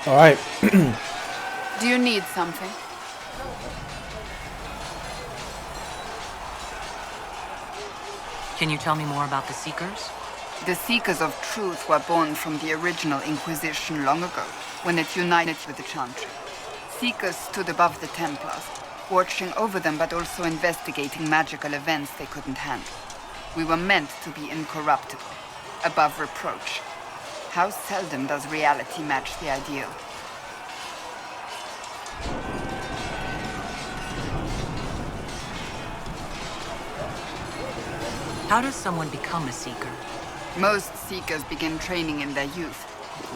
All right. Do you need something? Can you tell me more about the Seekers? The Seekers of Truth were born from the original Inquisition long ago, when it united with the Chantry. Seekers stood above the Templars, watching over them but also investigating magical events they couldn't handle. We were meant to be incorruptible, above reproach. How seldom does reality match the ideal? How does someone become a Seeker? Most Seekers begin training in their youth.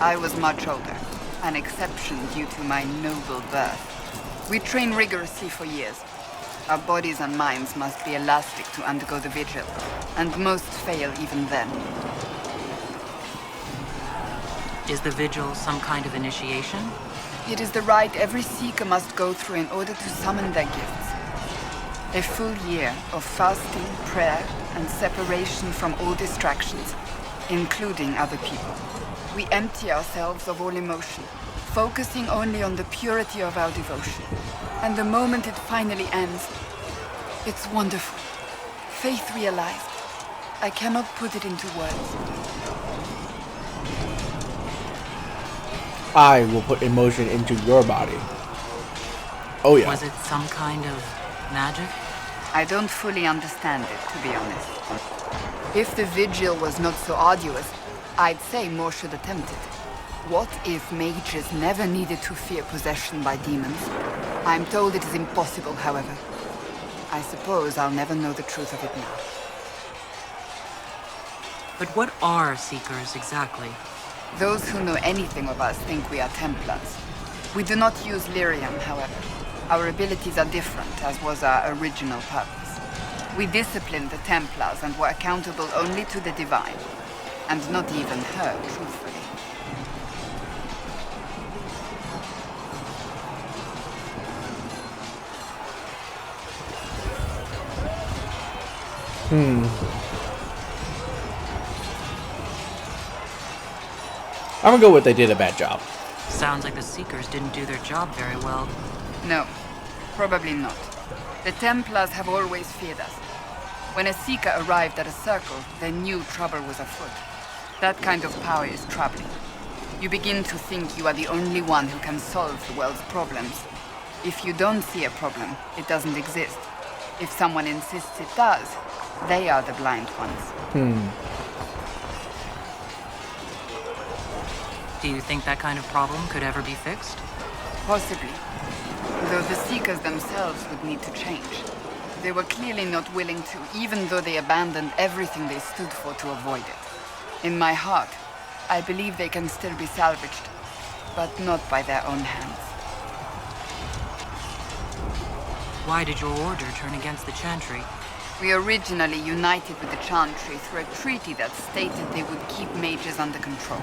I was much older, an exception due to my noble birth. We train rigorously for years. Our bodies and minds must be elastic to undergo the vigil, and most fail even then. Is the vigil some kind of initiation? It is the rite every Seeker must go through in order to summon their gifts. A full year of fasting, prayer, and separation from all distractions, including other people. We empty ourselves of all emotion, focusing only on the purity of our devotion. And the moment it finally ends, it's wonderful. Faith realized. I cannot put it into words. I will put emotion into your body. Oh yeah. Was it some kind of magic? I don't fully understand it, to be honest. If the vigil was not so arduous, I'd say more should attempt it. What if mages never needed to fear possession by demons? I'm told it is impossible, however. I suppose I'll never know the truth of it now. But what are Seekers exactly? Those who know anything of us think we are Templars. We do not use lyrium, however. Our abilities are different, as was our original purpose. We disciplined the Templars and were accountable only to the Divine. And not even her, truthfully. I'm gonna go with they did a bad job. Sounds like the Seekers didn't do their job very well. No, probably not. The Templars have always feared us. When a Seeker arrived at a circle, they knew trouble was afoot. That kind of power is troubling. You begin to think you are the only one who can solve the world's problems. If you don't see a problem, it doesn't exist. If someone insists it does, they are the blind ones. Do you think that kind of problem could ever be fixed? Possibly. Though the Seekers themselves would need to change. They were clearly not willing to, even though they abandoned everything they stood for to avoid it. In my heart, I believe they can still be salvaged, but not by their own hands. Why did your order turn against the Chantry? We originally united with the Chantry through a treaty that stated they would keep mages under control.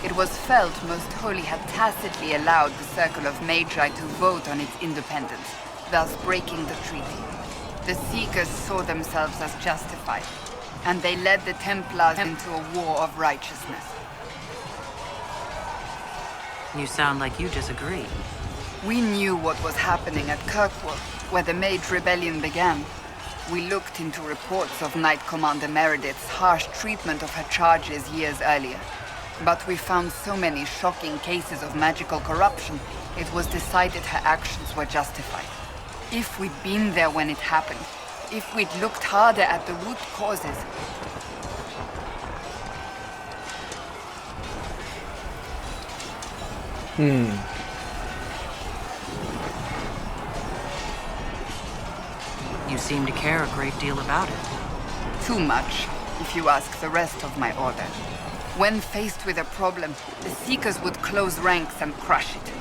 It was felt Most Holy had tacitly allowed the Circle of Magi to vote on its independence, thus breaking the treaty. The Seekers saw themselves as justified, and they led the Templars into a war of righteousness. You sound like you disagree. We knew what was happening at Kirkwall, where the Mage Rebellion began. We looked into reports of Knight Commander Meredith's harsh treatment of her charges years earlier. But we found so many shocking cases of magical corruption, it was decided her actions were justified. If we'd been there when it happened, if we'd looked harder at the root causes... You seem to care a great deal about it. Too much, if you ask the rest of my order. When faced with a problem, the Seekers would close ranks and crush it.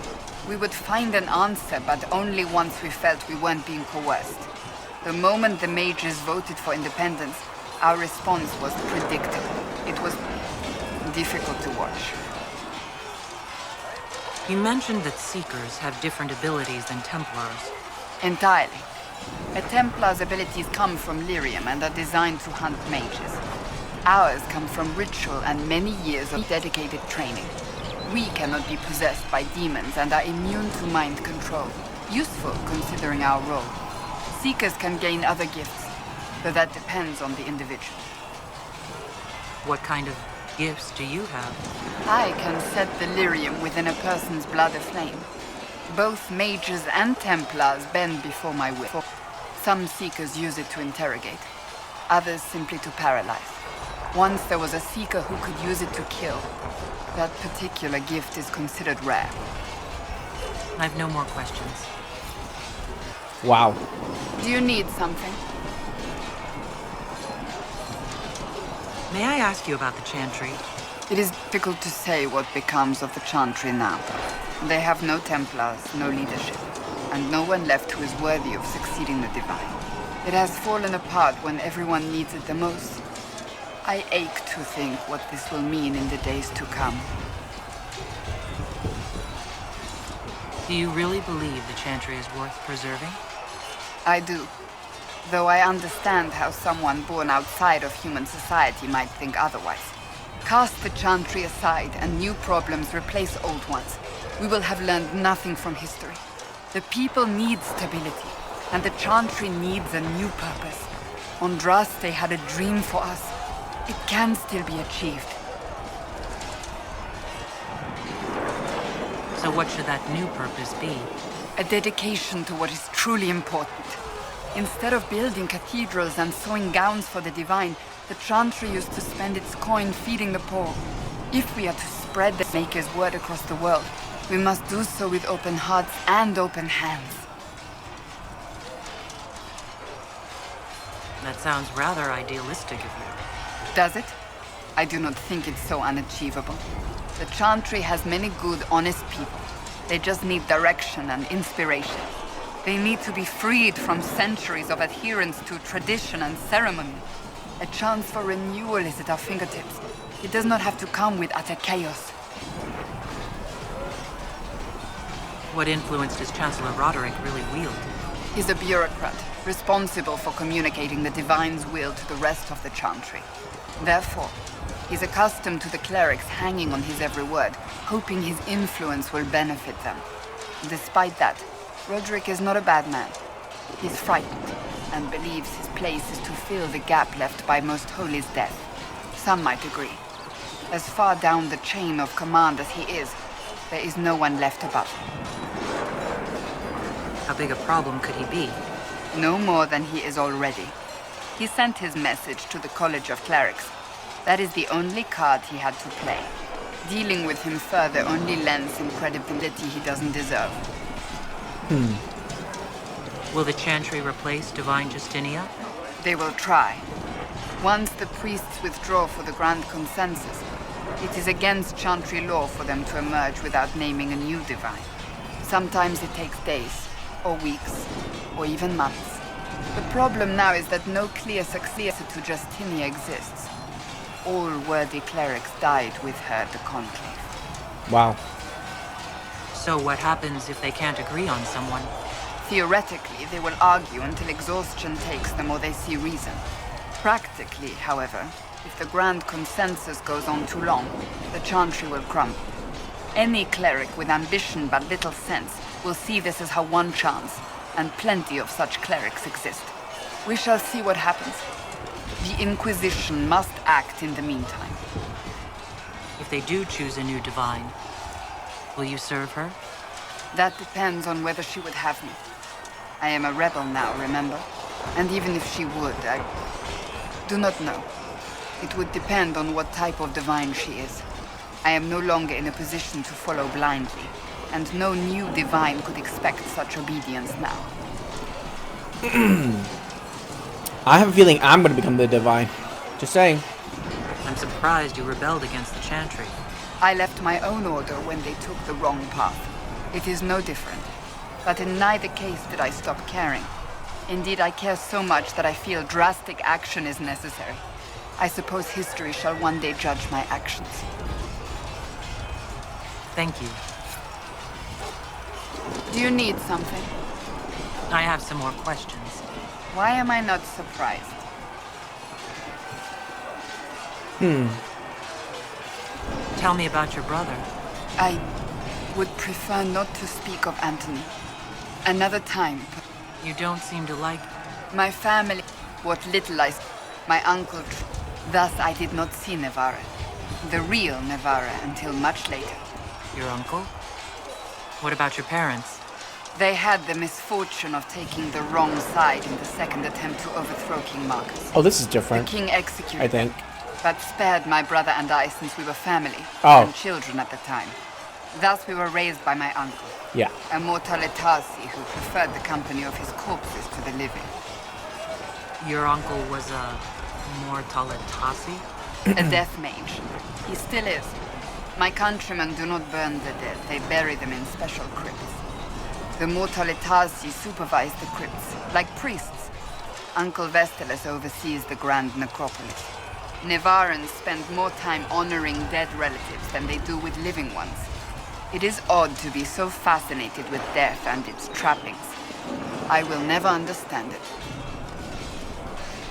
We would find an answer, but only once we felt we weren't being coerced. The moment the mages voted for independence, our response was predictable. It was difficult to watch. You mentioned that Seekers have different abilities than Templars. Entirely. A Templar's abilities come from lyrium and are designed to hunt mages. Ours come from ritual and many years of dedicated training. We cannot be possessed by demons and are immune to mind control. Useful, considering our role. Seekers can gain other gifts, though that depends on the individual. What kind of gifts do you have? I can set delirium within a person's blood aflame. Both mages and Templars bend before my will. Some Seekers use it to interrogate, others simply to paralyze. Once there was a Seeker who could use it to kill. That particular gift is considered rare. I've no more questions. Wow. Do you need something? May I ask you about the Chantry? It is difficult to say what becomes of the Chantry now. They have no Templars, no leadership, and no one left who is worthy of succeeding the Divine. It has fallen apart when everyone needs it the most. I ache to think what this will mean in the days to come. Do you really believe the Chantry is worth preserving? I do. Though I understand how someone born outside of human society might think otherwise. Cast the Chantry aside and new problems replace old ones. We will have learned nothing from history. The people need stability, and the Chantry needs a new purpose. Andraste had a dream for us. It can still be achieved. So what should that new purpose be? A dedication to what is truly important. Instead of building cathedrals and sewing gowns for the Divine, the Chantry used to spend its coin feeding the poor. If we are to spread the Maker's word across the world, we must do so with open hearts and open hands. That sounds rather idealistic of you. Does it? I do not think it's so unachievable. The Chantry has many good, honest people. They just need direction and inspiration. They need to be freed from centuries of adherence to tradition and ceremony. A chance for renewal is at our fingertips. It does not have to come with utter chaos. What influence does Chancellor Roderick really wield? He's a bureaucrat, responsible for communicating the Divine's will to the rest of the Chantry. Therefore, he's accustomed to the clerics hanging on his every word, hoping his influence will benefit them. Despite that, Roderick is not a bad man. He's frightened, and believes his place is to fill the gap left by Most Holy's death. Some might agree. As far down the chain of command as he is, there is no one left above him. How big a problem could he be? No more than he is already. He sent his message to the College of Clerics. That is the only card he had to play. Dealing with him further only lends him credibility he doesn't deserve. Will the Chantry replace Divine Justinia? They will try. Once the priests withdraw for the Grand Consensus, it is against Chantry law for them to emerge without naming a new Divine. Sometimes it takes days, or weeks, or even months. The problem now is that no clear successor to Justinia exists. All worthy clerics died with her at the Conclave. Wow. So what happens if they can't agree on someone? Theoretically, they will argue until exhaustion takes them or they see reason. Practically, however, if the Grand Consensus goes on too long, the Chantry will crumble. Any cleric with ambition but little sense will see this as her one chance, and plenty of such clerics exist. We shall see what happens. The Inquisition must act in the meantime. If they do choose a new Divine, will you serve her? That depends on whether she would have me. I am a rebel now, remember? And even if she would, I do not know. It would depend on what type of Divine she is. I am no longer in a position to follow blindly, and no new Divine could expect such obedience now. I have a feeling I'm going to become the Divine. Just saying. I'm surprised you rebelled against the Chantry. I left my own order when they took the wrong path. It is no different. But in neither case did I stop caring. Indeed, I care so much that I feel drastic action is necessary. I suppose history shall one day judge my actions. Thank you. Do you need something? I have some more questions. Why am I not surprised? Tell me about your brother. I would prefer not to speak of Anthony. Another time. You don't seem to like... My family, what little I... My uncle... Thus I did not see Navarra. The real Navarra until much later. Your uncle? What about your parents? They had the misfortune of taking the wrong side in the second attempt to overthrow King Marcus. Oh, this is The different. king executed I think. them, but spared my brother and I since we were family and children at the time. Thus we were raised by my uncle, Yeah. a Mortalitasi who preferred the company of his corpses to the living. Your uncle was a Mortalitasi? A death mage. He still is. My countrymen do not burn the dead, they bury them in special crypts. The Mortalitasi supervise the crypts, like priests. Uncle Vestalis oversees the grand necropolis. Nevarans spend more time honoring dead relatives than they do with living ones. It is odd to be so fascinated with death and its trappings. I will never understand it.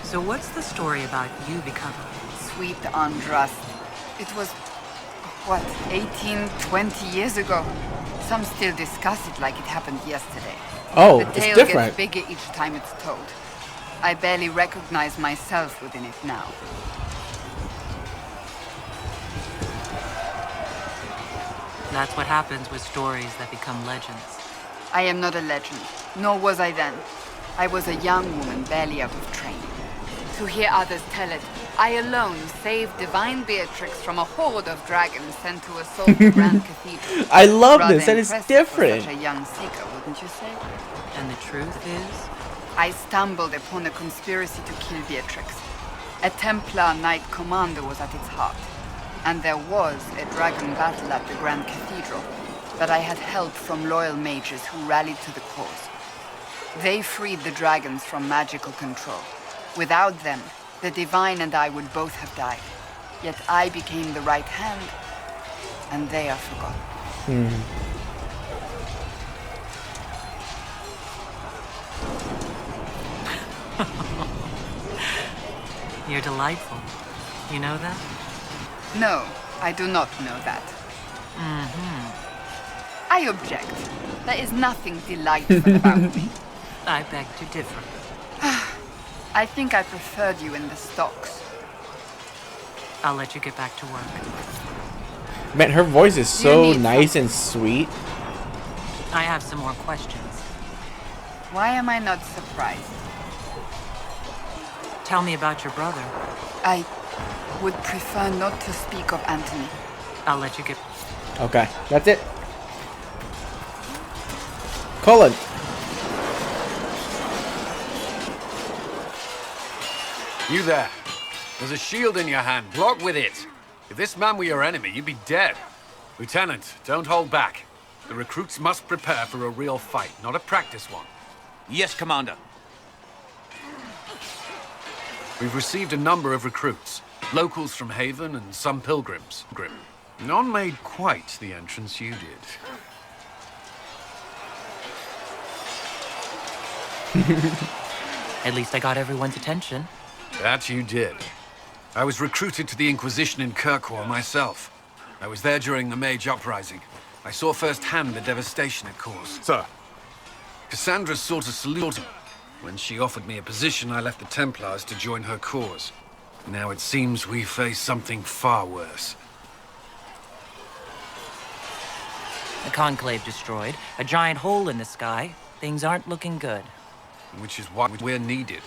So what's the story about you becoming... Sweet Andras. It was, what, 18, 20 years ago? Some still discuss it like it happened yesterday. Oh, the it's tale different. gets bigger each time it's told. I barely recognize myself within it now. That's what happens with stories that become legends. I am not a legend, nor was I then. I was a young woman barely out of training. To hear others tell it, I alone saved divine Beatrix from a horde of dragons sent to assault the Grand Cathedral. I love Rather this. That is impressive different. for such a young seeker, wouldn't you say? And the truth is? I stumbled upon a conspiracy to kill Beatrix. A Templar Knight Commander was at its heart. And there was a dragon battle at the Grand Cathedral, but I had help from loyal mages who rallied to the cause. They freed the dragons from magical control. Without them, the Divine and I would both have died. Yet I became the right hand, and they are forgotten. You're delightful. You know that? No, I do not know that. I object. There is nothing delightful about me. I beg to differ. I think I preferred you in the stocks. I'll let you get back to work. Man, her voice is so need nice and sweet. I have some more questions. Why am I not surprised? Tell me about your brother. I would prefer not to speak of Anthony. I'll let you get... Okay, that's it. Colin. You there. There's a shield in your hand. Block with it. If this man were your enemy, you'd be dead. Lieutenant, don't hold back. The recruits must prepare for a real fight, not a practice one. Yes, Commander. We've received a number of recruits. Locals from Haven and some pilgrims. None made quite the entrance you did. At least I got everyone's attention. That you did. I was recruited to the Inquisition in Kirkwall myself. I was there during the Mage Uprising. I saw firsthand the devastation it caused. Sir. Cassandra sought a solution. When she offered me a position, I left the Templars to join her cause. Now it seems we face something far worse. The Conclave destroyed, a giant hole in the sky. Things aren't looking good. Which is why we're needed.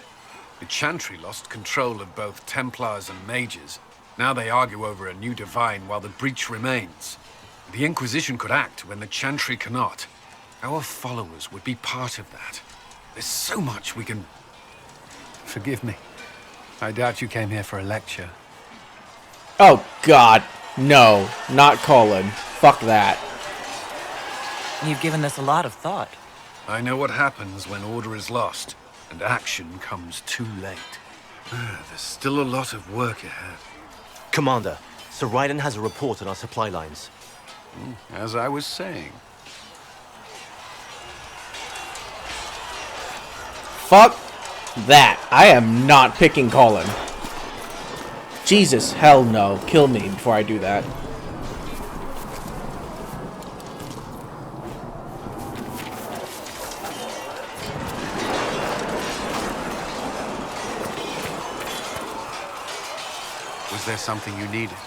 The Chantry lost control of both Templars and Mages. Now they argue over a new divine while the breach remains. The Inquisition could act when the Chantry cannot. Our followers would be part of that. There's so much we can... Forgive me. I doubt you came here for a lecture. Oh, God. No, not Colin. Fuck that. You've given this a lot of thought. I know what happens when order is lost, and action comes too late. There's still a lot of work ahead. Commander, Sir Raiden has a report on our supply lines. As I was saying. Fuck that. I am not picking Colin. Jesus, hell no. Kill me before I do that. Was there something you needed?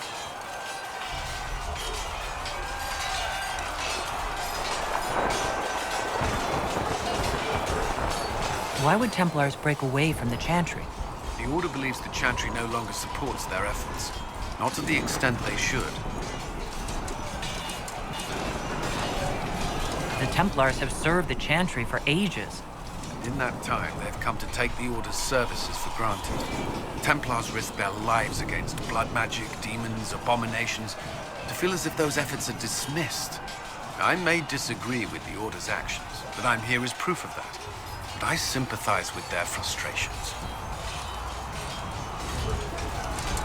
Why would Templars break away from the Chantry? The Order believes the Chantry no longer supports their efforts. Not to the extent they should. The Templars have served the Chantry for ages. In that time, they've come to take the Order's services for granted. Templars risk their lives against blood magic, demons, abominations, to feel as if those efforts are dismissed. I may disagree with the Order's actions, but I'm here as proof of that. But I sympathize with their frustrations.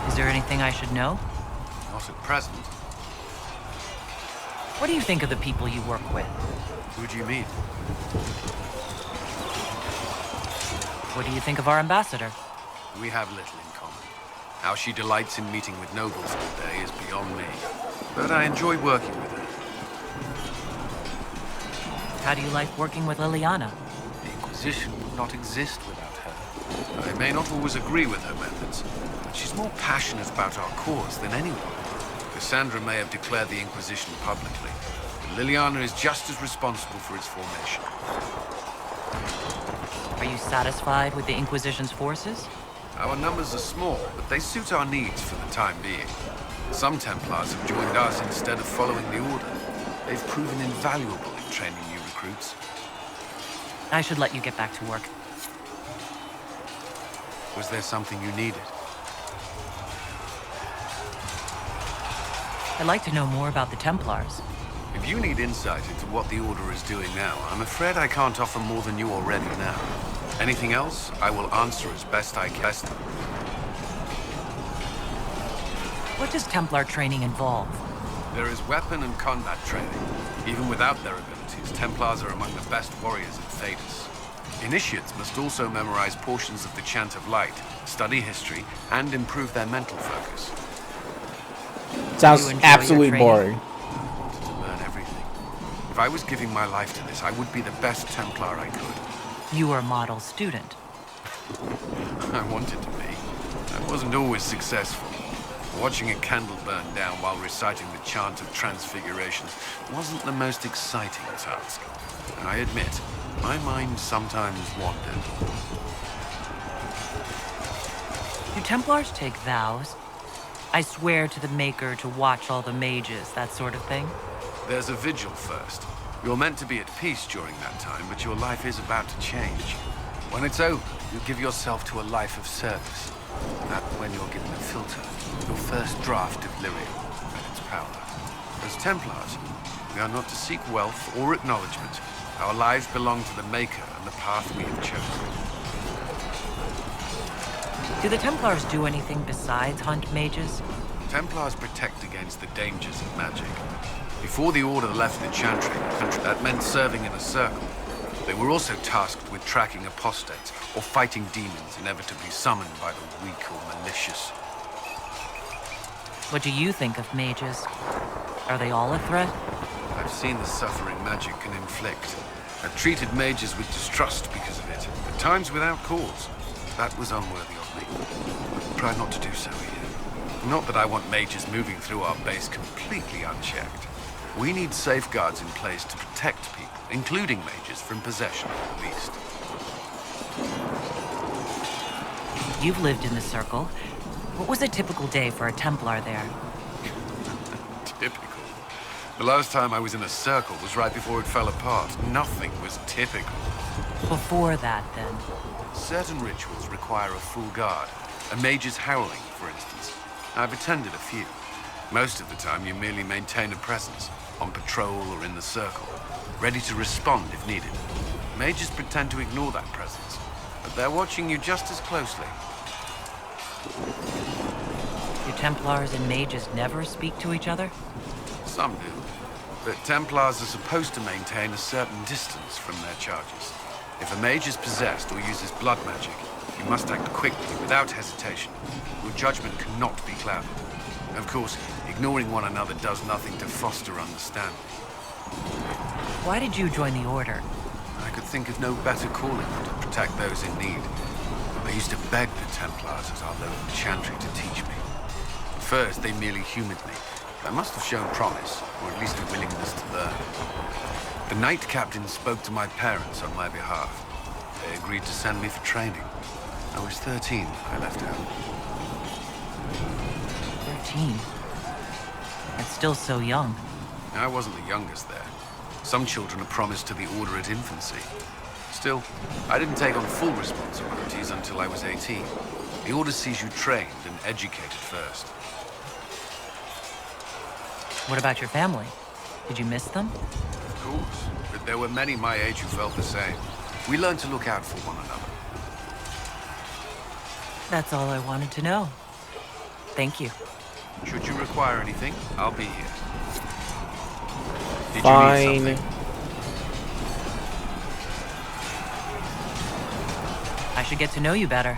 Is there anything I should know? Not at present. What do you think of the people you work with? Who do you mean? What do you think of our ambassador? We have little in common. How she delights in meeting with nobles all day is beyond me. But I enjoy working with her. How do you like working with Liliana? The Inquisition would not exist without her. I may not always agree with her methods, but she's more passionate about our cause than anyone. Cassandra may have declared the Inquisition publicly, but Liliana is just as responsible for its formation. Are you satisfied with the Inquisition's forces? Our numbers are small, but they suit our needs for the time being. Some Templars have joined us instead of following the Order. They've proven invaluable in training new recruits. I should let you get back to work. Was there something you needed? I'd like to know more about the Templars. If you need insight into what the Order is doing now, I'm afraid I can't offer more than you already know. Anything else, I will answer as best I can. What does Templar training involve? There is weapon and combat training. Even without their abilities, Templars are among the best warriors in Thedas. Initiates must also memorize portions of the Chant of Light, study history, and improve their mental focus. Sounds You enjoy absolutely your training? boring. I wanted to learn everything. If I was giving my life to this, I would be the best Templar I could. You were a model student. I wanted to be. I wasn't always successful. Watching a candle burn down while reciting the chant of Transfiguration wasn't the most exciting task. I admit, my mind sometimes wandered. Do Templars take vows? I swear to the Maker to watch all the mages, that sort of thing? There's a vigil first. You're meant to be at peace during that time, but your life is about to change. When it's over, you give yourself to a life of service. That's when you're given a filter, your first draft of lyrium and its power. As Templars, we are not to seek wealth or acknowledgement. Our lives belong to the Maker and the path we have chosen. Do the Templars do anything besides hunt mages? Templars protect against the dangers of magic. Before the Order left the Chantry, that meant serving in a circle. They were also tasked with tracking apostates or fighting demons inevitably summoned by the weak or malicious. What do you think of mages? Are they all a threat? I've seen the suffering magic can inflict. I've treated mages with distrust because of it, at times without cause. That was unworthy of me. Try not to do so here. Not that I want mages moving through our base completely unchecked. We need safeguards in place to protect people, including mages, from possession, at least. You've lived in the Circle. What was a typical day for a Templar there? Typical. The last time I was in a circle was right before it fell apart. Nothing was typical. Before that, then? Certain rituals require a full guard. A mage's howling, for instance. I've attended a few. Most of the time, you merely maintain a presence, on patrol or in the circle, ready to respond if needed. Mages pretend to ignore that presence, but they're watching you just as closely. Do Templars and mages never speak to each other? Some do, but Templars are supposed to maintain a certain distance from their charges. If a mage is possessed or uses blood magic, you must act quickly, without hesitation. Your judgment cannot be clouded. Of course, ignoring one another does nothing to foster understanding. Why did you join the Order? I could think of no better calling than to protect those in need. I used to beg the Templars as our local chantry to teach me. first, they merely humored me. I must have shown promise, or at least a willingness to learn. The Knight Captain spoke to my parents on my behalf. They agreed to send me for training. I was 13 when I left home. 13? That's still so young. I wasn't the youngest there. Some children are promised to the Order at infancy. Still, I didn't take on full responsibilities until I was 18. The Order sees you trained and educated first. What about your family? Did you miss them? Of course, but there were many my age who felt the same. We learned to look out for one another. That's all I wanted to know. Thank you. Should you require anything, I'll be here. Did Fine. you need something? I should get to know you better.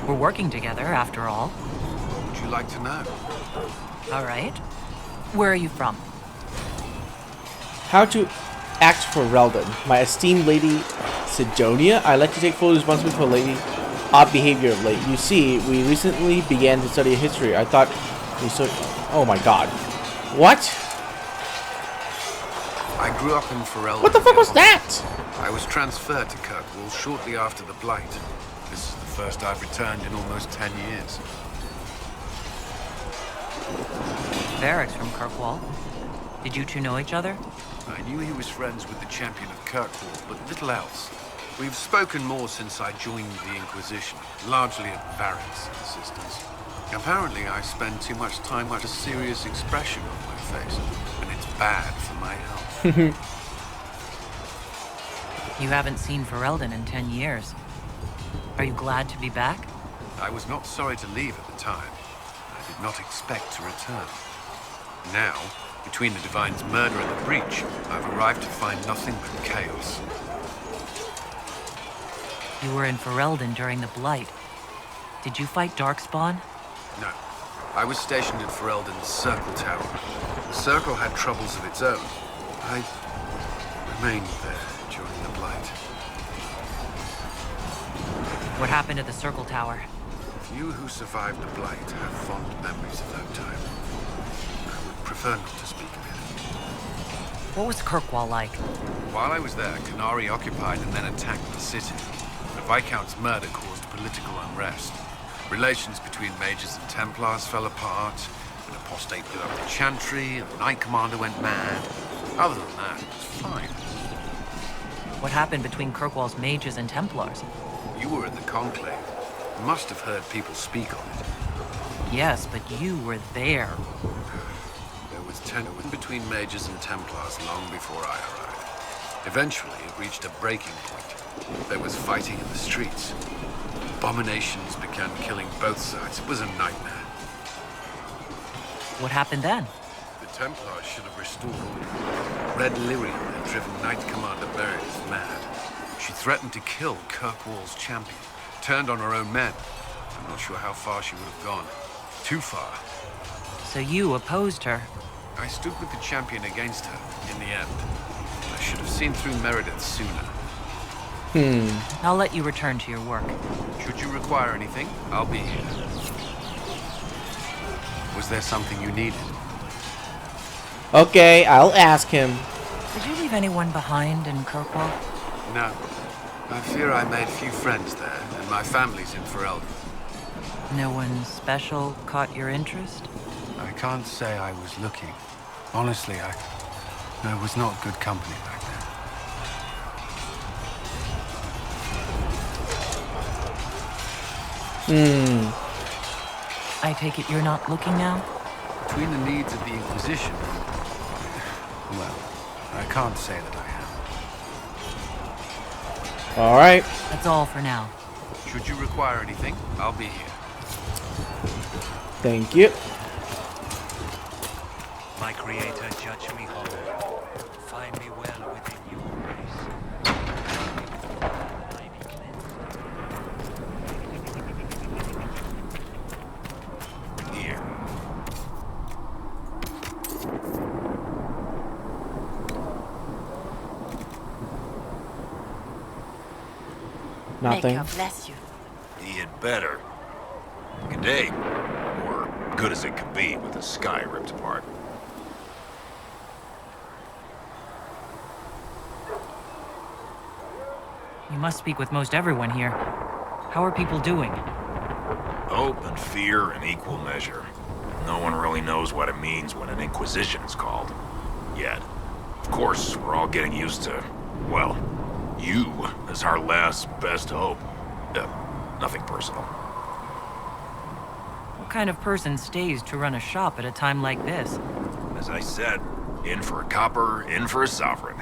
We're working together, after all. What would you like to know? All right. Where are you from? How to act for Reldon. My esteemed Lady Sidonia, I'd like to take full responsibility for Lady odd behavior of late. You see, we recently began to study history. I thought we so. Oh my god. What? I grew up in Ferelden. What the fuck was that? I was transferred to Kirkwall shortly after the Blight. This is the first I've returned in almost 10 years. Varric's from Kirkwall. Did you two know each other? I knew he was friends with the champion of Kirkwall, but little else. We've spoken more since I joined the Inquisition, largely at Varric's insistence. Apparently, I spend too much time with a serious expression on my face, and it's bad for my health. You haven't seen Ferelden in 10 years. Are you glad to be back? I was not sorry to leave at the time. I did not expect to return. Now, between the Divine's murder and the breach, I've arrived to find nothing but chaos. You were in Ferelden during the Blight. Did you fight Darkspawn? No. I was stationed at Ferelden's Circle Tower. The Circle had troubles of its own. I remained there during the Blight. What happened at the Circle Tower? Few who survived the Blight have fond memories of that time. I would prefer not to speak of it. What was Kirkwall like? While I was there, Canary occupied and then attacked the city. The Viscount's murder caused political unrest. Relations between mages and Templars fell apart. An apostate lit up the Chantry, and the Knight Commander went mad. Other than that, it was fine. What happened between Kirkwall's mages and Templars? You were in the Conclave. You must have heard people speak on it. Yes, but you were there. There was tension between mages and Templars long before I arrived. Eventually, it reached a breaking point. There was fighting in the streets. Abominations began killing both sides. It was a nightmare. What happened then? The Templars should have restored order. Red Lyrian had driven Knight Commander Meredith mad. She threatened to kill Kirkwall's champion. Turned on her own men. I'm not sure how far she would have gone. Too far. So you opposed her? I stood with the champion against her, in the end. I should have seen through Meredith sooner. I'll let you return to your work. Should you require anything, I'll be here. Was there something you needed? Okay, I'll ask him. Did you leave anyone behind in Kirkwall? No. I fear I made few friends there, and my family's in Ferelden. No one special caught your interest? I can't say I was looking. Honestly, I was not good company back then. I take it you're not looking now? Between the needs of the Inquisition, well, I can't say that I am. Alright. That's all for now. Should you require anything, I'll be here. Thank you. My creator, judge me whole. Find me well within your grace. Here. Nothing. May God bless you. He had better. Good day. Or good as it can be with the sky ripped apart. You must speak with most everyone here. How are people doing? Hope and fear in equal measure. No one really knows what it means when an Inquisition is called. Yet. Of course, we're all getting used to, well, you as our last best hope. Nothing personal. What kind of person stays to run a shop at a time like this? As I said, in for a copper, in for a sovereign.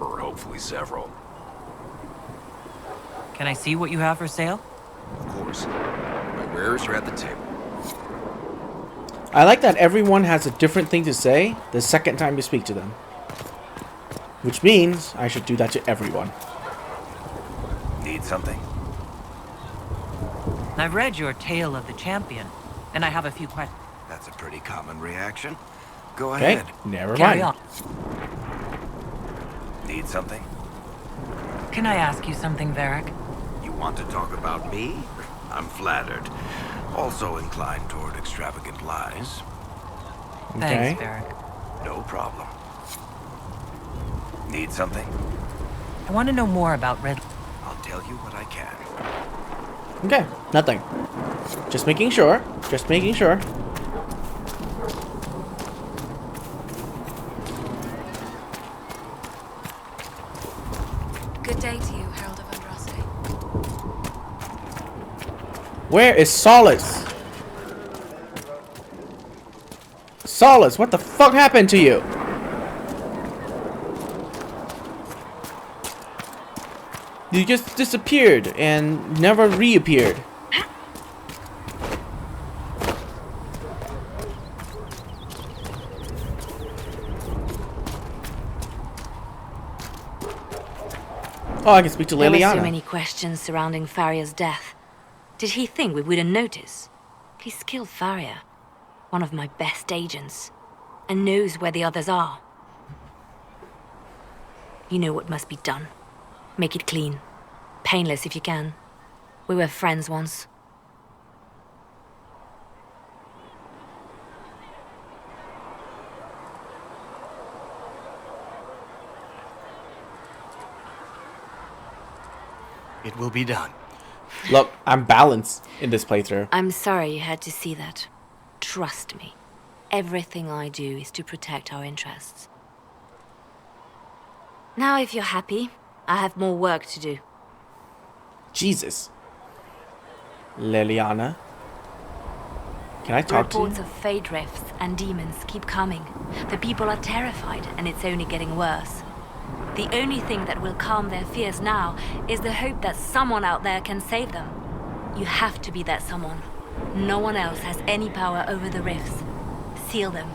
Or hopefully several. Can I see what you have for sale? Of course. My wares are at the table. I like that everyone has a different thing to say the second time you speak to them. Which means I should do that to everyone. Need something? I've read your Tale of the Champion, and I have a few questions. That's a pretty common reaction. Go Okay, ahead. never Carry mind. on. Need something? Can I ask you something, Varric? You want to talk about me? I'm flattered. Also inclined toward extravagant lies. Okay. Thanks, Varric. No problem. Need something? I want to know more about Red... I'll tell you what I can. Okay, nothing. Just making sure. Just making sure. Good day to you, Herald of Andraste. Where is Solace? Solace, what the fuck happened to you? You just disappeared and never reappeared. Oh, I can speak to There were so Liliana. many questions surrounding Faria's death. Did he think we wouldn't notice? He's killed Faria, one of my best agents, and knows where the others are. You know what must be done. Make it clean. Painless if you can. We were friends once. It will be done. Look, I'm balanced in this playthrough. I'm sorry you had to see that. Trust me. Everything I do is to protect our interests. Now, if you're happy, I have more work to do. Jesus. Liliana. Can I talk to Reports you? of fade rifts and demons keep coming. The people are terrified, and it's only getting worse. The only thing that will calm their fears now is the hope that someone out there can save them. You have to be that someone. No one else has any power over the rifts. Seal them.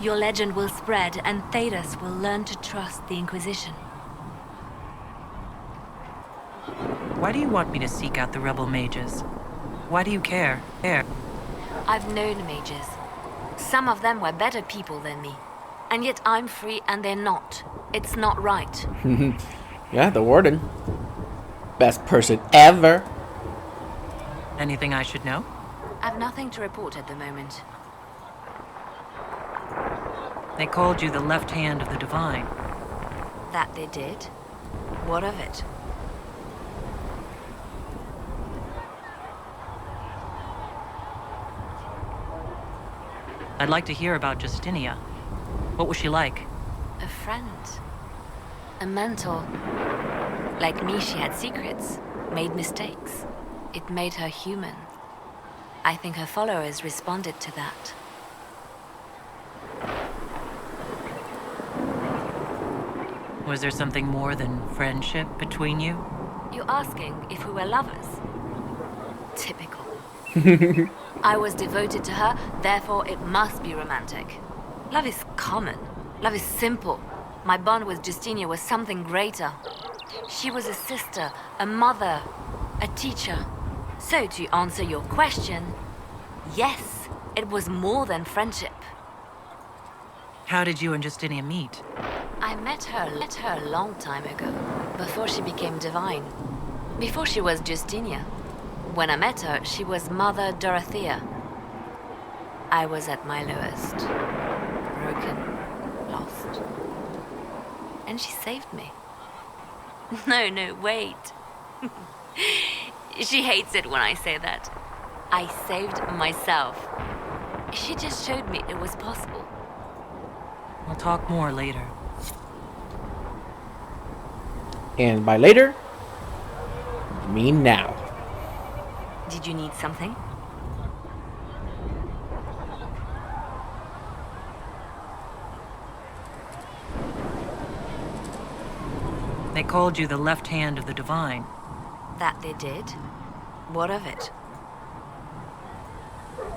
Your legend will spread, and Thedas will learn to trust the Inquisition. Why do you want me to seek out the rebel mages? Why do you care? I've known mages. Some of them were better people than me. And yet I'm free and they're not. It's not right. Yeah, the warden. Best person ever. Anything I should know? I've nothing to report at the moment. They called you the left hand of the divine. That they did? What of it? I'd like to hear about Justinia. What was she like? A friend. A mentor. Like me, she had secrets, made mistakes. It made her human. I think her followers responded to that. Was there something more than friendship between you? You're asking if we were lovers? Typical. I was devoted to her, therefore it must be romantic. Love is common. Love is simple. My bond with Justinia was something greater. She was a sister, a mother, a teacher. So to answer your question, yes, it was more than friendship. How did you and Justinia meet? I met her a long time ago, before she became divine. Before she was Justinia. When I met her, she was Mother Dorothea. I was at my lowest. Broken, lost. And she saved me. No, wait. She hates it when I say that. I saved myself. She just showed me it was possible. We'll talk more later. And by later, I mean now. Did you need something? They called you the left hand of the divine. That they did? What of it?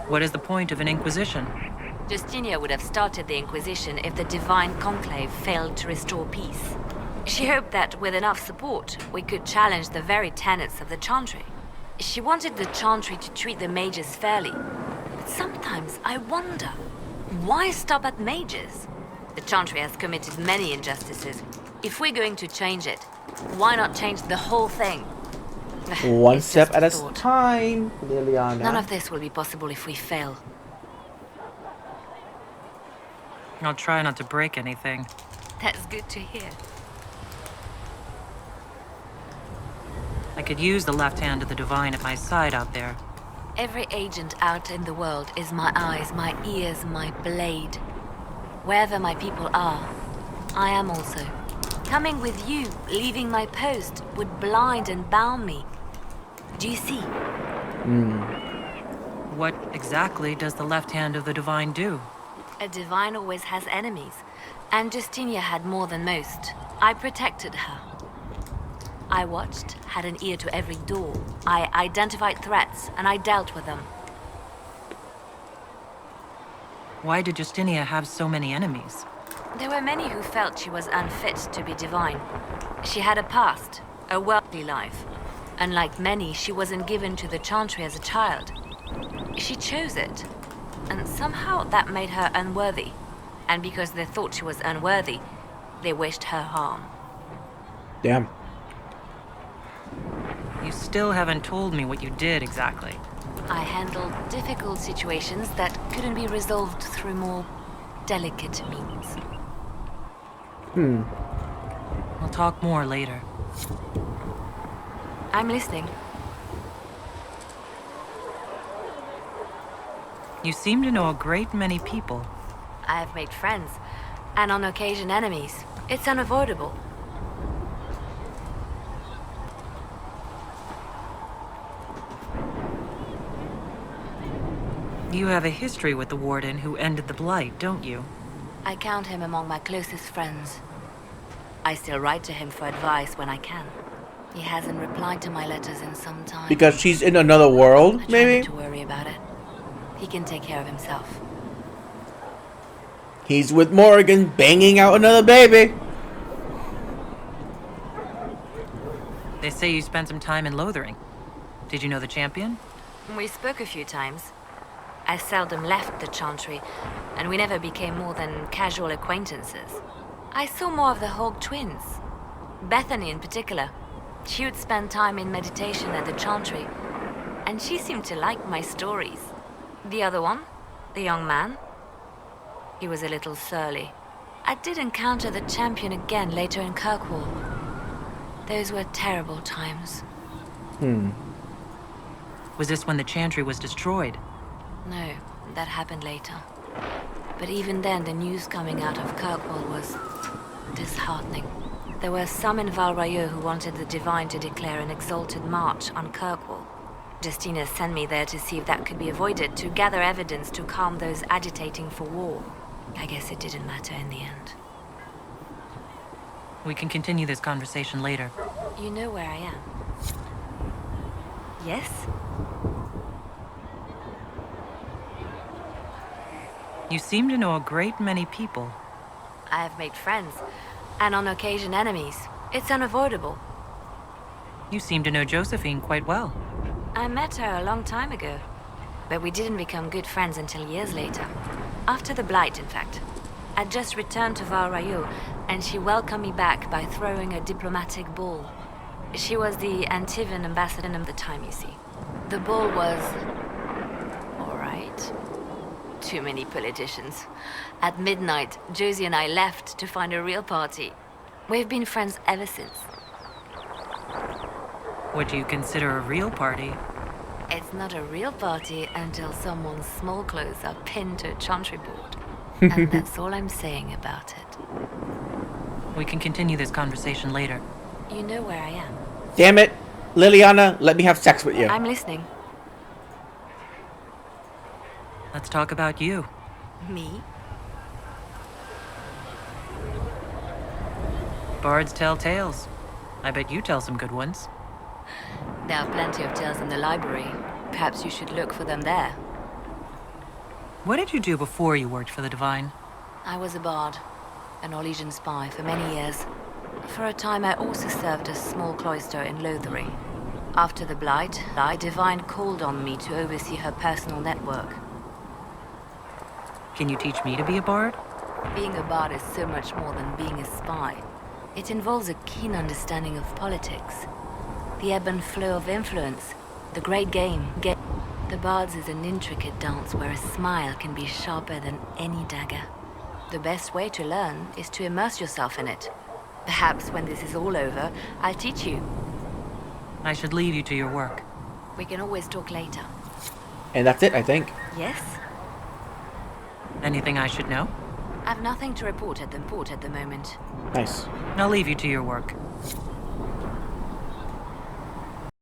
What is the point of an Inquisition? Justinia would have started the Inquisition if the Divine Conclave failed to restore peace. She hoped that with enough support, we could challenge the very tenets of the Chantry. She wanted the Chantry to treat the mages fairly. But sometimes I wonder, why stop at mages? The Chantry has committed many injustices. If we're going to change it, why not change the whole thing? One It's step just at a thought. time, Liliana. None of this will be possible if we fail. I'll try not to break anything. That's good to hear. I could use the left hand of the divine at my side out there. Every agent out in the world is my eyes, my ears, my blade. Wherever my people are, I am also. Coming with you, leaving my post, would blind and bound me. Do you see? What exactly does the left hand of the divine do? A divine always has enemies, and Justinia had more than most. I protected her. I watched, had an ear to every door. I identified threats, and I dealt with them. Why did Justinia have so many enemies? There were many who felt she was unfit to be divine. She had a past, a worldly life. Unlike many, she wasn't given to the Chantry as a child. She chose it, and somehow that made her unworthy. And because they thought she was unworthy, they wished her harm. Damn. You still haven't told me what you did exactly. I handled difficult situations that couldn't be resolved through more delicate means. We'll talk more later. I'm listening. You seem to know a great many people. I have made friends, and on occasion enemies. It's unavoidable. You have a history with the Warden who ended the Blight, don't you? I count him among my closest friends. I still write to him for advice when I can. He hasn't replied to my letters in some time. Because she's in another world, I try maybe? not to worry about it. He can take care of himself. He's with Morrigan, banging out another baby. They say you spent some time in Lothering. Did you know the champion? We spoke a few times. I seldom left the Chantry, and we never became more than casual acquaintances. I saw more of the Hog twins. Bethany in particular. She would spend time in meditation at the Chantry, and she seemed to like my stories. The other one, the young man, he was a little surly. I did encounter the champion again later in Kirkwall. Those were terrible times. Was this when the Chantry was destroyed? No, that happened later. But even then, the news coming out of Kirkwall was disheartening. There were some in Val Rayeau who wanted the Divine to declare an exalted march on Kirkwall. Justina sent me there to see if that could be avoided, to gather evidence to calm those agitating for war. I guess it didn't matter in the end. We can continue this conversation later. You know where I am? Yes? You seem to know a great many people. I have made friends, and on occasion enemies. It's unavoidable. You seem to know Josephine quite well. I met her a long time ago, but we didn't become good friends until years later. After the Blight, in fact. I'd just returned to Val Rayeau, and she welcomed me back by throwing a diplomatic ball. She was the Antivan ambassador at the time, you see. The ball was... all right. Too many politicians. At midnight, Josie and I left to find a real party. We've been friends ever since. What do you consider a real party? It's not a real party until someone's small clothes are pinned to a chantry board. And that's all I'm saying about it. We can continue this conversation later. You know where I am. Damn it. Liliana, let me have sex with you. I'm listening. Let's talk about you. Me? Bards tell tales. I bet you tell some good ones. There are plenty of tales in the library. Perhaps you should look for them there. What did you do before you worked for the Divine? I was a bard, an Orlesian spy for many years. For a time, I also served a small cloister in Lothary. After the Blight, the Divine called on me to oversee her personal network. Can you teach me to be a bard? Being a bard is so much more than being a spy. It involves a keen understanding of politics, the ebb and flow of influence, the great game. The Bards is an intricate dance where a smile can be sharper than any dagger. The best way to learn is to immerse yourself in it. Perhaps when this is all over, I'll teach you. I should leave you to your work. We can always talk later. And that's it, I think. Yes? Anything I should know? I've nothing to report at the port at the moment. Nice. I'll leave you to your work.